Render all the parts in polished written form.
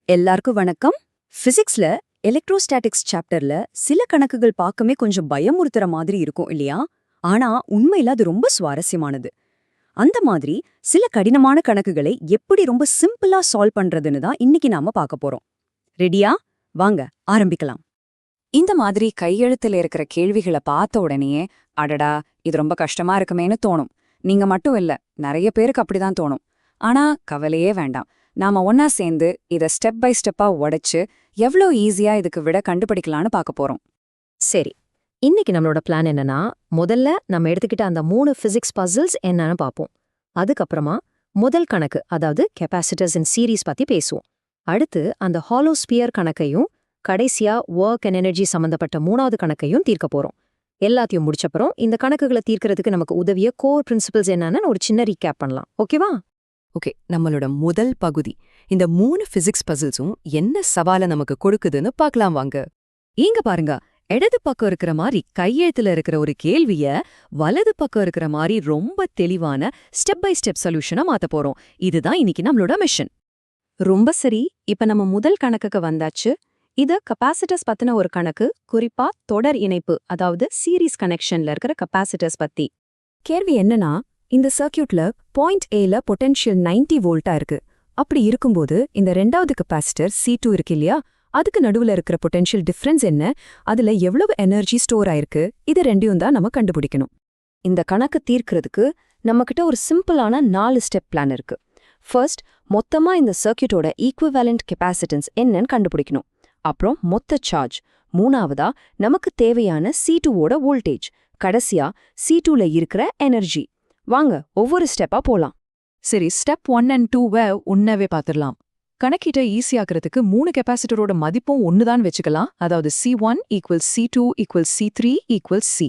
எல்லாருக்கும் வணக்கம். பிசிக்ஸ்ல எலக்ட்ரோஸ்டாட்டிக்ஸ் சாப்டர்ல சில கணக்குகள் பார்க்கவே கொஞ்சம் பயமுறுத்துற மாதிரி இருக்கும் இல்லையா? ஆனா உண்மையில அது ரொம்ப சுவாரஸ்யமானது. அந்த மாதிரி சில கடினமான கணக்குகளை எப்படி ரொம்ப சிம்பிளா சால்வ் பண்றதுன்னு தான் இன்னைக்கு நாம பார்க்க போறோம். ரெடியா? வாங்க ஆரம்பிக்கலாம். இந்த மாதிரி கையெழுத்துல இருக்கிற கேள்விகளை பார்த்த உடனேயே அடடா இது ரொம்ப கஷ்டமா இருக்குமேன்னு தோணும். நீங்க மட்டும் இல்ல, நிறைய பேருக்கு அப்படிதான் தோணும். ஆனா கவலையே வேண்டாம். நாம ஒன்னா சேர்ந்து இத ஸ்டெப் பை ஸ்டெப்பா உடைச்சு எவ்வளோ ஈஸியா இதுக்கு விட கண்டுபிடிக்கலான்னு பார்க்க போறோம். சரி, இன்னைக்கு நம்மளோட பிளான் என்னன்னா, முதல்ல நம்ம எடுத்துக்கிட்ட அந்த 3 பிசிக்ஸ் பசில்ஸ் என்னன்னு பார்ப்போம். அதுக்கப்புறமா முதல் கணக்கு, அதாவது கெப்பாசிட்டர்ஸ் இன் சீரீஸ் பத்தி பேசுவோம். அடுத்து அந்த ஹாலோ ஸ்பியர் கணக்கையும், கடைசியா ஒர்க் அண்ட் எனர்ஜி சம்பந்தப்பட்ட 3வது கணக்கையும் தீர்க்க போறோம். எல்லாத்தையும் முடிச்சப்பறம் இந்த கணக்குகளை தீர்க்கறதுக்கு நமக்கு உதவிய கோர் பிரின்சிபல்ஸ் என்னன்னு ஒரு சின்ன ரீகேப் பண்ணலாம். ஓகேவா? ஓகே, நம்மளோட முதல் பகுதி இந்த 3 பிசிக்ஸ் பசில்ஸும் என்ன சவாலை நமக்கு கொடுக்குதுன்னு பார்க்கலாம் வாங்க. இங்க பாருங்க, இடது பக்கம் இருக்கிற மாதிரி கையெழுத்துல இருக்கிற ஒரு கேள்விய வலது பக்கம் இருக்கிற மாதிரி ரொம்ப தெளிவான ஸ்டெப் பை ஸ்டெப் சொல்யூஷனா மாத்த போறோம். இதுதான் இன்னைக்கு நம்மளோட மிஷன். ரொம்ப சரி, இப்ப நம்ம முதல் கணக்குக்கு வந்தாச்சு. இது கெப்பாசிட்டர்ஸ் பத்தின ஒரு கணக்கு, குறிப்பா தொடர் இணைப்பு, அதாவது சீரீஸ் கனெக்ஷன்ல இருக்கிற கெப்பாசிட்டர்ஸ் பத்தி. கேள்வி என்னன்னா, இந்த சர்க்கியூட்ல பாயிண்ட் ஏல பொட்டென்ஷியல் 90 வோல்ட்டா இருக்கு. அப்படி இருக்கும்போது இந்த ரெண்டாவது கெப்பாசிட்டர் C2 இருக்கு இல்லையா, அதுக்கு நடுவுல இருக்கிற பொட்டென்ஷியல் டிஃபரன்ஸ் என்ன, அதுல எவ்வளவு எனர்ஜி ஸ்டோர் ஆயிருக்கு, இது ரெண்டையும் தான் நம்ம கண்டுபிடிக்கணும். இந்த கணக்கு தீர்க்கிறதுக்கு நம்மகிட்ட ஒரு சிம்பிளான 4 ஸ்டெப் பிளான் இருக்கு. ஃபர்ஸ்ட், மொத்தமா இந்த சர்க்கியூட்டோட ஈக்குவலண்ட் கெப்பாசிட்டன்ஸ் என்னன்னு கண்டுபிடிக்கணும். அப்புறம் மொத்த சார்ஜ். மூணாவதா நமக்கு தேவையான C2வோட வோல்டேஜ். கடைசியா C2ல இருக்கிற எனர்ஜி. வாங்க ஒவ்வொரு ஸ்டெப்பா போலாம். சரி, ஸ்டெப் 1 and 2 உன்னவே பார்த்துடலாம். கணக்கிட்ட ஈஸியாக்கிறதுக்கு 3 கெப்பாசிட்டரோட மதிப்பும் ஒன்னுதான் வச்சுக்கலாம். அதாவது C1 equal C2 equal C3 equal C.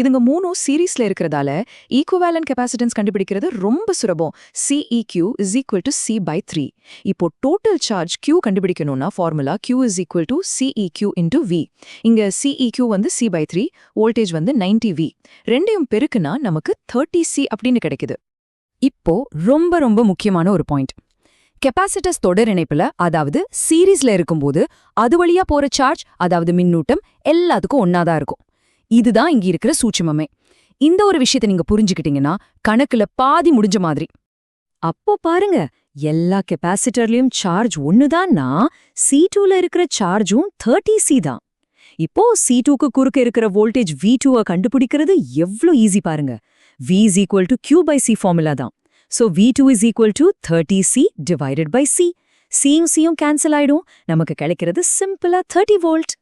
இதுங்க மூணும் சீரீஸ்ல இருக்கிறதால ஈக்குவலண்ட் கெப்பாசிட்டன்ஸ் கண்டுபிடிக்கிறது ரொம்ப சுலபம். CEQ is equal to C/3. இப்போ டோட்டல் சார்ஜ் Q கண்டுபிடிக்கணும்னா formula Q is equal to CEQ into V. இங்க CEQ வந்து C/3, வோல்டேஜ் வந்து 90V. ரெண்டையும் பெருக்குனா நமக்கு 30C அப்படின்னு கிடைக்குது. இப்போ ரொம்ப ரொம்ப முக்கியமான ஒரு பாயிண்ட். கெப்பாசிட்டர்ஸ் தொடர் இணைப்புல, அதாவது சீரீஸ்ல இருக்கும்போது அது வழியா போற சார்ஜ், அதாவது மின்னூட்டம் எல்லாத்துக்கும் ஒன்னாதான் இருக்கும். இதுதான் இங்க இருக்கிற சூட்சுமமே. இந்த ஒரு விஷயத்தை நீங்க புரிஞ்சுக்கிட்டீங்கன்னா கணக்குல பாதி முடிஞ்ச மாதிரி. அப்போ பாருங்க, எல்லா கெப்பாசிட்டர்லயும் சார்ஜ் ஒண்ணுதான்னா C2ல இருக்கிற சார்ஜும் 30C தான். இப்போ C2க்கு குறுக்க இருக்கிற வோல்டேஜ் V2 கண்டுபிடிக்கிறது எவ்ளோ ஈஸி பாருங்க. V is equal to Q/C formula தான். So V2 is equal to 30C divided by C. Cயும் Cயும் கேன்சல் ஆயிடும். நமக்கு கிடைக்கிறது சிம்பிளா 30 வோல்ட்.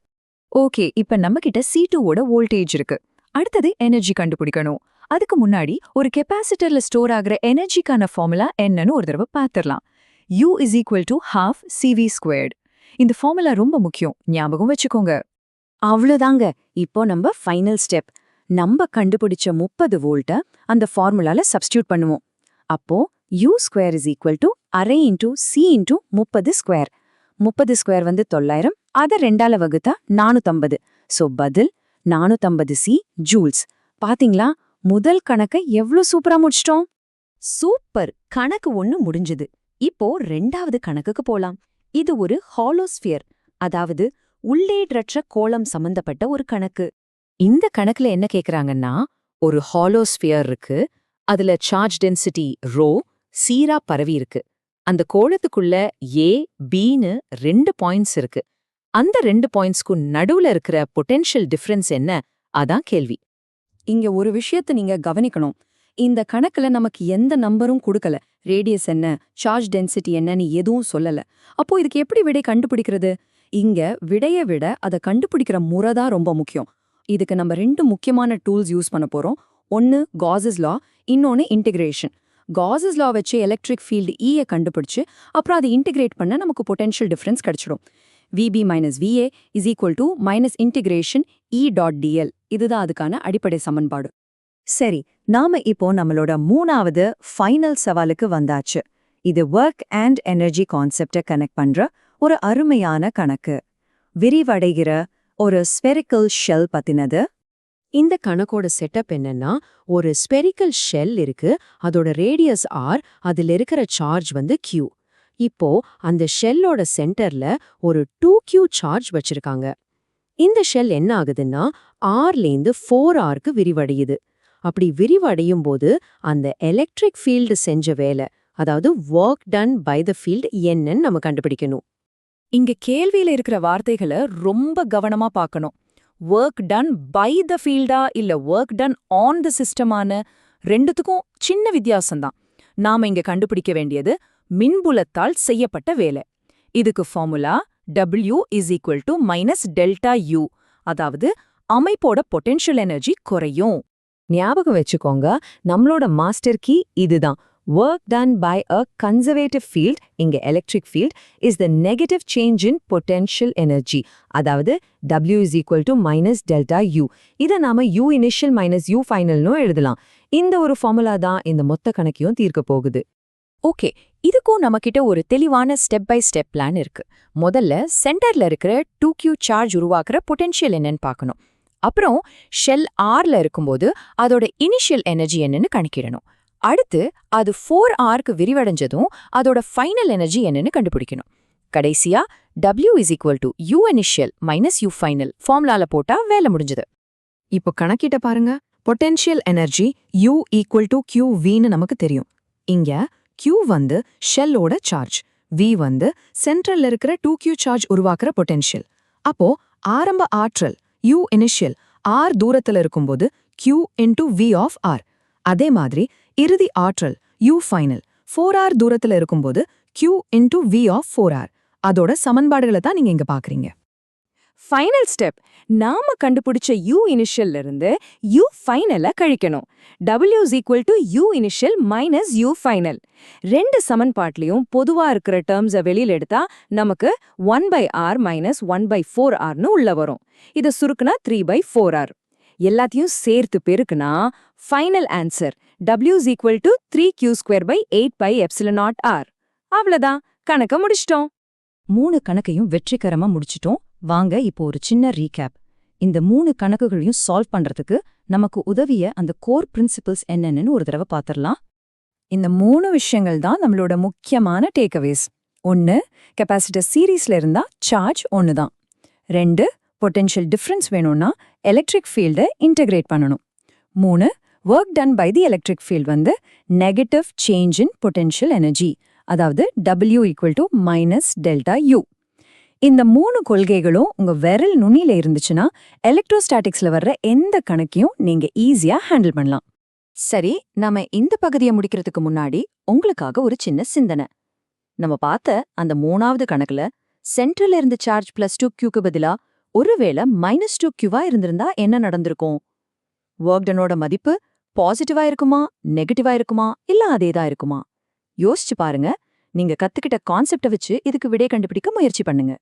ஓகே, இப்ப நம்ம கிட்ட C2வோட வோல்டேஜ் இருக்கு. அடுத்தது எனர்ஜி கண்டுபிடிக்கணும். அதுக்கு முன்னாடி ஒரு கெப்பாசிட்டர்ல ஸ்டோர் ஆகிற எனர்ஜிக்கான ஃபார்முலா என்னன்னு ஒரு தடவை பார்த்துடலாம். U is equal to half CV². இந்த ஃபார்முலா ரொம்ப முக்கியம், ஞாபகம் வச்சுக்கோங்க. அவ்வளவுதாங்க. இப்போ நம்ம ஃபைனல் ஸ்டெப். நம்ம கண்டுபிடிச்ச 30 வோல்ட்ட அந்த ஃபார்முலால சப்ஸ்டியூட் பண்ணுவோம். அப்போ U² is equal to அரை இன்டூ C இன்டூ 30². 30² வந்து 900, அதை 2ஆல வகுத்தா 450. சோ பதில் 450C ஜூல்ஸ். பாத்தீங்களா, முதல் கணக்கை எவ்ளோ சூப்பரா முடிச்சிட்டோம். சூப்பர், கணக்கு 1 முடிஞ்சது. இப்போ 2வது கணக்குக்கு போலாம். இது ஒரு ஹாலோஸ்பியர், அதாவது உள்ளேடற்ற கோளம் சம்பந்தப்பட்ட ஒரு கணக்கு. இந்த கணக்குல என்ன கேக்குறாங்கன்னா, ஒரு ஹாலோஸ்பியர் இருக்கு, அதுல சார்ஜ் டென்சிட்டி ρ சீரா பரவி இருக்கு. அந்த கோளத்துக்குள்ள A, Bன்னு 2 பாயிண்ட்ஸ் இருக்கு. அந்த 2 பாயிண்ட்ஸ்க்கு நடுவுல இருக்கிற பொட்டென்ஷியல் டிஃபரன்ஸ் என்ன, அதான் கேள்வி. இங்க ஒரு விஷயத்தை நீங்க கவனிக்கணும். இந்த கணக்குல நமக்கு எந்த நம்பரும் கொடுக்கல. ரேடியஸ் என்ன, சார்ஜ் டென்சிட்டி என்னன்னு எதுவும் சொல்லல. அப்போ இதுக்கு எப்படி விடை கண்டுபிடிக்கிறது? இங்க விடைய விட அதை கண்டுபிடிக்கிற முறை தான் ரொம்ப முக்கியம். இதுக்கு நம்ம 2 முக்கியமான டூல்ஸ் யூஸ் பண்ண போறோம். ஒன்னு காஸஸ் லா, இன்னொன்னு இன்டிகிரேஷன். காஸஸ் லா வச்சு எலக்ட்ரிக் ஃபீல்டு E கண்டுபிடிச்சு அப்புறம் அதை இன்டிகிரேட் பண்ண நமக்கு பொட்டென்ஷியல் டிஃபரன்ஸ் கிடைச்சிடும். VB - VA is equal to minus integration E.dl. இதுதான் அதுக்கான அடிப்படை சமன்பாடு. சரி, நாம இப்போ நம்மளோட 3வது ஃபைனல் சவாலுக்கு வந்தாச்சு. இது ஒர்க் அண்ட் எனர்ஜி கான்செப்டை கனெக்ட் பண்ற ஒரு அருமையான கணக்கு. விரிவடைகிற ஒரு ஸ்பெரிக்கல் ஷெல் பத்தினது. இந்த கணக்கோட செட்டப் என்னன்னா, ஒரு ஸ்பெரிக்கல் ஷெல் இருக்கு, அதோட ரேடியஸ் R, அதுல இருக்கிற சார்ஜ் வந்து Q. இப்போ அந்த ஷெல்லோட சென்டர்ல ஒரு 2q சார்ஜ் வச்சிருக்காங்க. இந்த ஷெல் என்ன ஆகுதுன்னா Rலேந்து 4Rக்கு விரிவடையுது. அப்படி விரிவடையும் போது அந்த எலக்ட்ரிக் ஃபீல்டு செஞ்ச வேலை, அதாவது work done by the field என்னன்னு நம்ம கண்டுபிடிக்கணும். இங்க கேள்வியில இருக்கிற வார்த்தைகளை ரொம்ப கவனமா பார்க்கணும். ஒர்க் டன் பை த ஃபீல்டா இல்ல ஒர்க் டன் ஆன் த சிஸ்டமான ரெண்டுத்துக்கும் சின்ன வித்தியாசம்தான். நாம இங்க கண்டுபிடிக்க வேண்டியது மின்புலத்தால் செய்யப்பட்ட வேலை. இதுக்கு ஃபார்முலா W = -ΔU, அதாவது அமைப்போட பொட்டென்ஷியல் எனர்ஜி குறையும். ஞாபகம் வச்சுக்கோங்க, நம்மளோட மாஸ்டர் கீ இதுதான். Work done by a conservative field, இங்க electric field, is the negative change in potential energy. அதாவது W -ΔU. இதை நாம U initial - U final னு எழுதலாம். இந்த ஒரு ஃபார்முலா தான் இந்த மொத்த கணக்கையும் தீர்க்க போகுது. ஓகே, இதுக்கும் நம்மகிட்ட ஒரு தெளிவான ஸ்டெப் பை ஸ்டெப் பிளான் இருக்கு. முதல்ல சென்டர்ல இருக்கிற 2q சார்ஜ் உருவாக்குற பொட்டென்ஷியல் என்னன்னு பார்க்கணும். அப்புறம் ஷெல் Rல இருக்கும்போது அதோட இனிஷியல் எனர்ஜி என்னன்னு கணக்கிடணும். அடுத்து அது 4Rக்கு விரிவடைஞ்சதும் அதோட ஃபைனல் எனர்ஜி என்னன்னு கண்டுபிடிக்கணும். கடைசியா W = U initial - U final ஃபார்முலால போட்டா வேலை முடிஞ்சது. இப்போ கணக்கிட்ட பாருங்க. பொட்டென்ஷியல் எனர்ஜி U = QVன்னு நமக்கு தெரியும். இங்க Q ஷெல்லோட சார்ஜ், V சென்ட்ரல்ல இருக்கிற 2q சார்ஜ் உருவாக்குற பொட்டென்ஷியல். அப்போ ஆரம்ப ஆற்றல் U initial R தூரத்துல இருக்கும்போது Q × V of R. அதே மாதிரி இறுதி ஆற்றல் U final 4R தூரத்துல இருக்கும்போது Q × V of 4R. அதோட சமன்பாடுகளை தான் நீங்க இங்க பாக்குறீங்க. ஃபைனல் ஸ்டெப், நாம கண்டுபிடிச்ச U initial இருந்து U final கழிக்கணும். W = U initial - U final. ரெண்டு சமன்பாட்லயும் பொதுவா இருக்கிற டேர்ம்ஸை வெளியில எடுத்தா நமக்கு 1/R - 1/4Rன்னு உள்ள வரும். இதை சுருக்குனா 3/4R. எல்லாத்தையும் சேர்த்து பெருக்குனா ஃபைனல் ஆன்சர் W = 3q²/8πε0R. அவ்வளவுதான், கணக்க முடிச்சிட்டோம். 3 கணக்கையும் வெற்றிகரமா முடிச்சிட்டோம். வாங்க இப்போ ஒரு சின்ன ரீகேப். இந்த 3 கணக்குகளையும் சால்வ் பண்றதுக்கு நமக்கு உதவிய அந்த கோர் பிரின்சிபல்ஸ் என்னன்னு ஒரு தடவை பார்த்திடலாம். இந்த 3 விஷயங்கள் தான் நம்மளோட முக்கியமான டேக்அவேஸ். 1, கெப்பாசிட்டர் சீரீஸ்ல இருந்தா சார்ஜ் 1 தான். 2, பொட்டென்ஷியல் டிஃபரன்ஸ் வேணும்னா எலக்ட்ரிக் ஃபீல்டை இன்டகிரேட் பண்ணணும். 3, work done by the electric field negative change in potential energy, அதாவது W = -ΔU. இந்த 3 கொள்கைகளும் உங்க விரல் நுனியில இருந்துச்சுன்னா எலக்ட்ரோஸ்டாட்டிக்ஸ்ல வர்ற எந்த கணக்கையும் நீங்க ஈஸியா ஹேண்டில் பண்ணலாம். சரி, நாம இந்த பகுதியை முடிக்கிறதுக்கு முன்னாடி உங்களுக்காக ஒரு சின்ன சிந்தனை. நம்ம பார்த்த அந்த 3வது கணக்குல சென்ட்ரல்ல இருந்த சார்ஜ் +2q பதிலா ஒருவேளை -2qவா இருந்திருந்தா என்ன நடந்திருக்கும்? ஒர்க் டனோட மதிப்பு பாசிட்டிவா இருக்குமா, நெகட்டிவா இருக்குமா, இல்ல அதேதான் இருக்குமா? யோசிச்சு பாருங்க. நீங்க கத்துக்கிட்ட கான்செப்டை வச்சு இதுக்கு விடை கண்டுபிடிக்க முயற்சி பண்ணுங்க.